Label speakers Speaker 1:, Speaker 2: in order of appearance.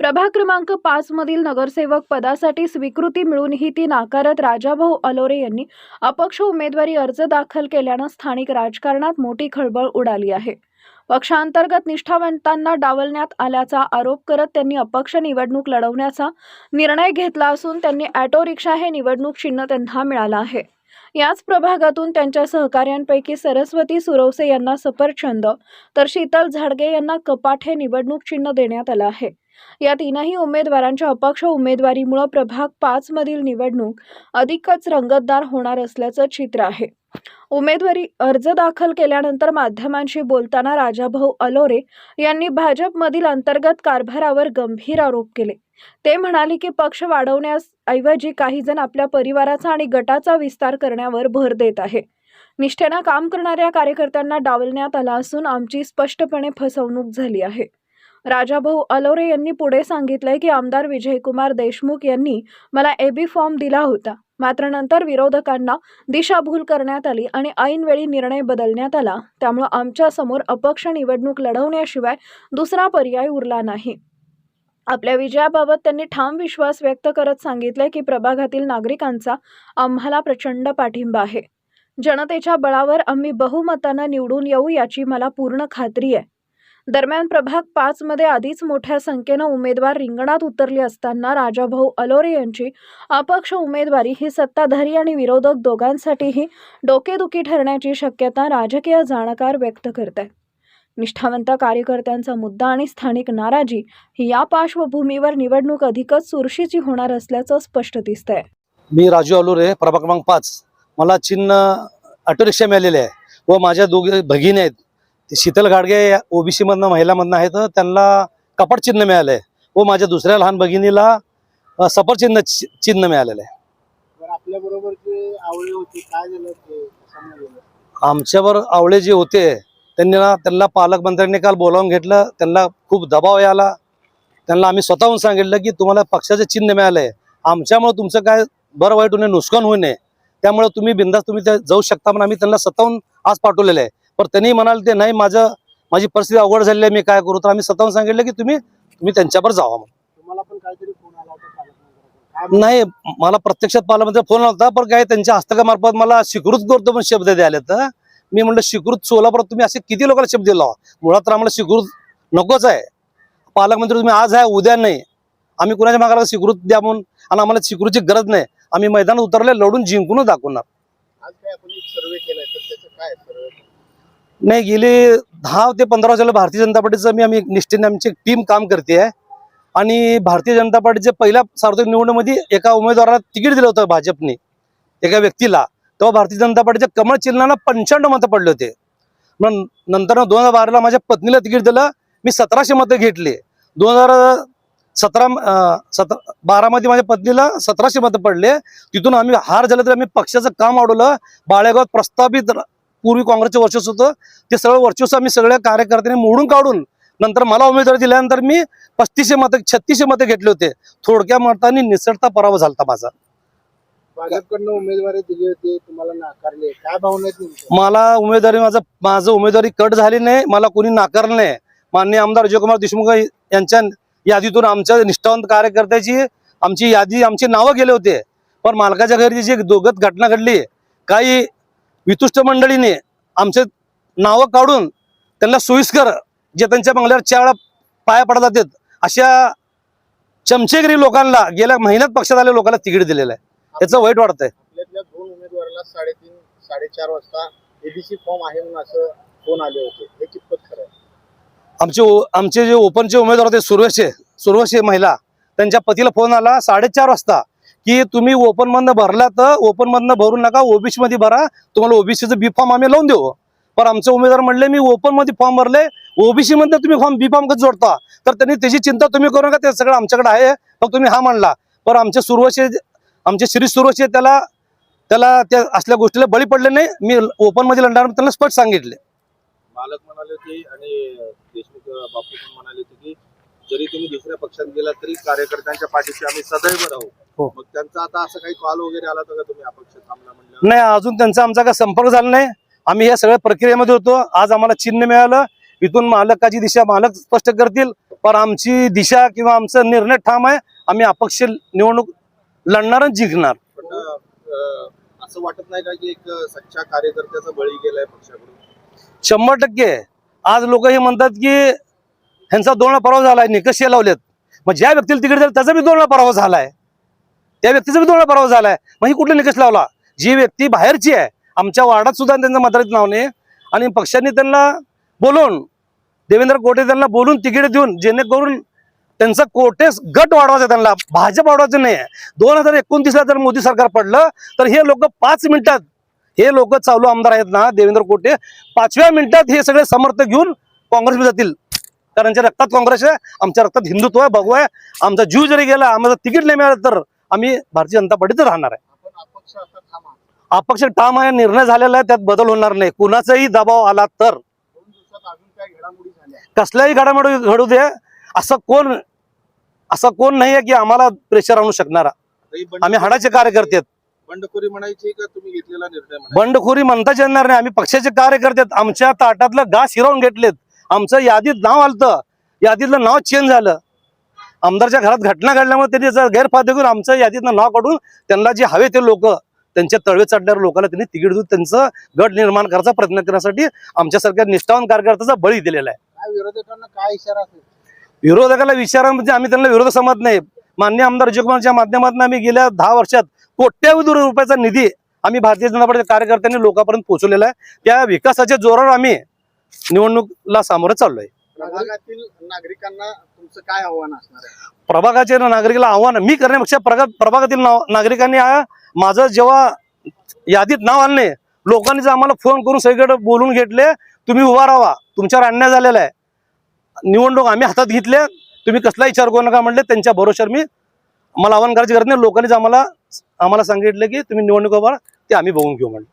Speaker 1: प्रभाग क्रमांक 5 मधील नगरसेवक पदासाठी स्वीकृती मिळूनही ती नाकारत राजाभाऊ अलोरे यांनी अपक्ष उमेदवारी अर्ज दाखल केल्यानं स्थानिक राजकारणात मोठी खळबळ उडाली आहे। पक्षांतर्गत निष्ठावंतांना डावलण्यात आल्याचा आरोप करत त्यांनी अपक्ष निवडणूक लढवण्याचा निर्णय घेतला असून त्यांनी ऑटो रिक्षा हे निवडणूक चिन्ह त्यांना मिळालं आहे। याच प्रभागातून त्यांच्या सहकाऱ्यांपैकी सरस्वती सुरवसे यांना सफरचंद तर शीतल झाडगे यांना कपाट हे निवडणूक चिन्ह देण्यात आलं आहे। या तीनही उमेदवारांच्या अपक्ष उमेदवारीमुळे प्रभाग 5 मधील निवडणूक अधिकच रंगतदार होणार असल्याचं चित्र आहे। उमेदवारी अर्ज दाखल केल्यानंतर माध्यमांशी बोलताना राजाभाऊ अलोरे यांनी भाजपमधील अंतर्गत कारभारावर गंभीर आरोप केले। ते म्हणाले की पक्ष वाढवण्याऐवजी काही जण आपल्या परिवाराचा आणि गटाचा विस्तार करण्यावर भर देत आहे। निष्ठेने काम करणाऱ्या कार्यकर्त्यांना डावलण्यात आला असून आमची स्पष्टपणे फसवणूक झाली आहे। राजाभाऊ अलोरे यांनी पुढे सांगितले की आमदार विजयकुमार देशमुख यांनी मला एबी फॉर्म दिला होता, मात्र नंतर विरोधकांना दिशाभूल करण्यात आली आणि ऐनवेळी निर्णय बदलण्यात आला। त्यामुळे आमच्या समोर अपक्ष निवडणूक लढवण्याशिवाय दुसरा पर्याय उरला नाही। आपल्या विजयाबाबत त्यांनी ठाम विश्वास व्यक्त करत सांगितले की प्रभागातील नागरिकांचा आम्हाला प्रचंड पाठिंबा आहे। जनतेच्या बळावर आम्ही बहुमताने निवडून येऊ याची मला पूर्ण खात्री आहे। दरम्यान प्रभाग 5 मध्ये आधीच मोठ्या संख्येने उमेदवार रिंगणात उतरले असताना राजाभाऊ अलोरे यांची अपक्ष उमेदवारी ही सत्ताधारी आणि विरोधक दोघांसाठीही डोकेदुखी ठरण्याची शक्यता राजकीय जाणकार व्यक्त करतात। निष्ठावंत कार्यकर्त्यांचा मुद्दा आणि स्थानिक नाराजी ही या पार्श्वभूमीवर निवडणूक अधिकच चुरशीची होणार असल्याचं स्पष्ट दिसतंय।
Speaker 2: मी राजू अलोरे, प्रभाग क्रमांक 5। मला चिन्ह ऑटो रिक्षा मिळालेले आहे व माझ्या दोघे भगिनी आहेत, शीतल घाडगे ओबीसी मधनं महिलामधनं आहेत, त्यांना कपाट चिन्ह मिळालंय व माझ्या दुसऱ्या लहान भगिनीला सफरचंद चिन्ह मिळालेलं आहे।
Speaker 3: आपल्या बरोबर जे आवळे होते काय झालं ते
Speaker 2: आमच्यावर आवळे जे होते त्यांना पालकमंत्र्यांनी काल बोलावून घेतलं। त्यांना खूप दबाव आला। त्यांना आम्ही स्वतःहून सांगितलं की तुम्हाला पक्षाचे चिन्ह मिळालंय, आमच्यामुळे तुमचं काय बरं वाईट होणे नुकसान होऊ नये, त्यामुळे तुम्ही बिंदास तुम्ही जाऊ शकता। पण आम्ही त्यांना स्वतःहून आज पाठवलेलं आहे। पण त्यांनी म्हणाले ते नाही, माझी परिस्थिती अवघड झाली आहे, मी काय करू। तर आम्ही स्वतःहून सांगितलं की तुम्ही त्यांच्यावर जावा।
Speaker 3: तुम्हाला पण काहीतरी फोन आला होता?
Speaker 2: नाही, मला प्रत्यक्षात पालकमंत्री फोन होता, पण काय त्यांच्या हस्तकामार्फत मला स्वीकृत करतो पण शब्द द्यायला तर मी म्हणलं स्वीकृत सोलापुरात तुम्ही असे किती लोकांना शब्द दिला? मुळात तर आम्हाला स्वीकृत नकोच आहे। पालकमंत्री तुम्ही आज आहे उद्या नाही, आम्ही कुणाच्या मागाला स्वीकृत द्या म्हणून, आणि आम्हाला स्वीकृतीची गरज नाही। आम्ही मैदानात उतरले, लढून जिंकून दाखवणार।
Speaker 3: आज काय आपण एक सर्वे केलाय तर त्याचं काय सर्वे?
Speaker 2: नाही, गेली 10 ते 15 वर्षाला भारतीय जनता पार्टीचं आम्ही निष्ठेने आमची टीम काम करते आहे। आणि भारतीय जनता पार्टीच्या पहिल्या सार्वत्रिक निवडणुकीमध्ये एका उमेदवाराला तिकीट दिलं होतं भाजपने, एका व्यक्तीला। तेव्हा भारतीय जनता पार्टीच्या कमळ चिन्हांना 95 मतं पडले होते। मग नंतर 2012ला माझ्या पत्नीला तिकीट दिलं, मी 1700 मतं घेतली। 2012 मध्ये माझ्या पत्नीला 1700 मतं पडले। तिथून आम्ही हार झालं तर आम्ही पक्षाचं काम अडवलं। बाळेगावात प्रस्थापित पूर्वी काँग्रेसचं वर्चस्व होतं, ते सगळं वर्चस्व आम्ही सगळ्या कार्यकर्त्यांनी मोडून काढून नंतर मला उमेदवारी दिल्यानंतर मी 3500 मतं 3600 मतं घेतले होते। थोडक्या मतांनी निसटता पराभव झाला माझा।
Speaker 3: भाजपकडनं उमेदवारी दिली होती, तुम्हाला नाकारले, काय भावना आहेत तुमच्या?
Speaker 2: मला उमेदवारी माझं उमेदवारी कट झाली नाही, मला कोणी नाकारलं नाही। माननीय आमदार विजयकुमार देशमुख यांच्या यादीतून आमच्या निष्ठावंत कार्यकर्त्याची आमची यादी, आमची नावं गेले होते। पण मालकाच्या घरी जी दोघत घटना घडली, काही वितुष्ट मंडळीने आमचे नावं काढून त्यांना सोयीस्कर जे त्यांच्या बंगल्यावर 4 वेळा पाया पडत जातात अशा चमचेगिरी लोकांना गेल्या महिन्यात पक्षात आलेल्या लोकांना तिकीट दिलेलं आहे। त्याचं वाईट वाटतंय।
Speaker 3: आपल्यातल्या 2 उमेदवाराला 3:30-4:30 वाजता एबीसी फॉर्म आहे म्हणून असं फोन आले होते, हे कितपत खरं आहे?
Speaker 2: आमचे जे ओपनचे उमेदवार होते सुरवशे महिला, त्यांच्या पतीला फोन आला 4:30 वाजता की तुम्ही ओपन मधनं भरला तर ओपन मधनं भरू नका, ओबीसी मध्ये भरा, तुम्हाला ओबीसीचं बी फॉर्म आम्ही लावून देऊ। पण आमचे उमेदवार म्हणले मी ओपन मध्ये फॉर्म भरले, ओबीसी मध्ये तुम्ही फॉर्म बी फॉर्म कसं जोडता? तर त्यांनी त्याची चिंता तुम्ही करू नका, ते सगळं आमच्याकडे आहे, फक्त तुम्ही हा म्हणला। पण आमचे श्री सुरवशे त्याला त्या असल्या गोष्टीला बळी पडले नाही। मी ओपन मध्ये लढणार त्यांना स्पष्ट सांगितले।
Speaker 3: मालक म्हणाले होते आणि देशमुख बापू पण म्हणाले होते की जरी तुम्ही दुसऱ्या पक्षात गेला तरी कार्यकर्त्यांच्या पाठीशी आम्ही सदैव राहू। मग त्यांचा आता असं काही कॉल वगैरे आला तर का तुम्ही अपक्ष थांबला म्हणलं?
Speaker 2: नाही, अजून त्यांचा आमचा काही संपर्क झाला नाही। आम्ही या सगळ्या प्रक्रियेमध्ये होतो। आज आम्हाला चिन्ह मिळालं, इथून मालकाची दिशा मालक स्पष्ट करतील। पण आमची दिशा किंवा आमचा निर्णय ठाम आहे. आम्ही अपक्ष निवडणूक लढणार आणि जिंकणार.
Speaker 3: पण असं वाटत नाही का की एक सच्चा कार्यकर्त्याचा बळी गेलाय पक्षाकडून?
Speaker 2: 100%. आज लोक हे म्हणतात की ह्यांचा 2 वेळा पराभव झालाय, निकष हे लावलेत. मग ज्या व्यक्तीला तिकीट दिलं त्याचा बी 2 वेळा पराभव झालाय, त्या व्यक्तीचा बी 2 वेळा पराभव झालाय. मग ही कुठले निकष लावला? जी व्यक्ती बाहेरची आहे, आमच्या वार्डात सुद्धा त्यांचं मतदाराचं नाव नाही, आणि पक्षांनी त्यांना बोलून देवेंद्र कोटे त्यांना बोलून तिकीट देऊन जेणेकरून त्यांचा कोटेस गट वाढवायचा, त्यांना भाजप वाढवायचं नाही. 2029ला जर मोदी सरकार पडलं तर हे लोक 5 मिनिटात, हे लोक चालू आमदार आहेत ना देवेंद्र कोटे, 5व्या मिनिटात हे सगळे समर्थक घेऊन काँग्रेसमध्ये जातील. कारण त्यांच्या रक्तात काँग्रेस आहे, आमच्या रक्तात हिंदुत्व आहे, भगवा आहे. आमचा जीव जरी गेला, आम्हाला तिकीट नाही मिळालं तर आम्ही भारतीय जनता पार्टीतच राहणार आहे. अपक्ष ठाम आहे, निर्णय झालेला आहे, त्यात बदल होणार नाही. कुणाचाही दबाव आला तर, कसल्याही घडामोडी घडू दे, असं कोण नाही आहे की आम्हाला प्रेशर आणू शकणारा. आम्ही हाडाचे कार्यकर्ते आहेत.
Speaker 3: बंडखोरी म्हणायची का तुम्ही घेतलेला निर्णय म्हणायचा?
Speaker 2: बंडखोरी म्हणताच येणार नाही. आम्ही पक्षाचे कार्यकर्ते आहेत. आमच्या ताटातलं घास हिरावून घेतलेत. आमचं यादीत नाव आलतं, यादीतलं नाव चेंज झालं. आमदारच्या घरात घटना घडल्यामुळे त्यांनी त्याचा गैरफायदा घेऊन आमचं यादीतलं नाव काढून त्यांना जे हवे ते लोक, त्यांच्या तळवे चढणाऱ्या लोकांना त्यांनी तिकीट देऊन त्यांचं गट निर्माण करायचा प्रयत्न करण्यासाठी आमच्यासारख्या निष्ठावान कार्यकर्त्याचा बळी दिलेला आहे.
Speaker 3: विरोधकांना काय इशारा असेल?
Speaker 2: विरोधकाला विचारा म्हणजे आम्ही त्यांना विरोध समजत नाही. मान्य आमदार विजयकुमारच्या माध्यमातून आम्ही गेल्या 10 वर्षात कोट्यावधी रुपयाचा निधी आम्ही भारतीय जनता पार्टीच्या कार्यकर्त्यांनी लोकांपर्यंत पोहोचवलेला आहे. त्या विकासाच्या जोरावर आम्ही निवडणुकीला सामोरं चाललोय.
Speaker 3: प्रभागातील नागरिकांना तुमचं काय आव्हान असणार आहे?
Speaker 2: प्रभागाच्या नागरिकाला आव्हान मी करण्यापेक्षा प्रभागातील नागरिकांनी माझं जेव्हा यादीत नाव आणले, लोकांनी आम्हाला फोन करून सगळीकडे बोलून घेतले, तुम्ही उभा राहा, तुमच्यावर अन्याय झालेला आहे, निवडणूक आम्ही हातात घेतले, तुम्ही कसला विचार करू नका म्हणले. त्यांच्या भरोश्यावर मला आव्हान करायची गरज नाही. लोकांनीच आम्हाला सांगितलं की तुम्ही निवडणूक उभा, ते आम्ही बघून घेऊ म्हणलं.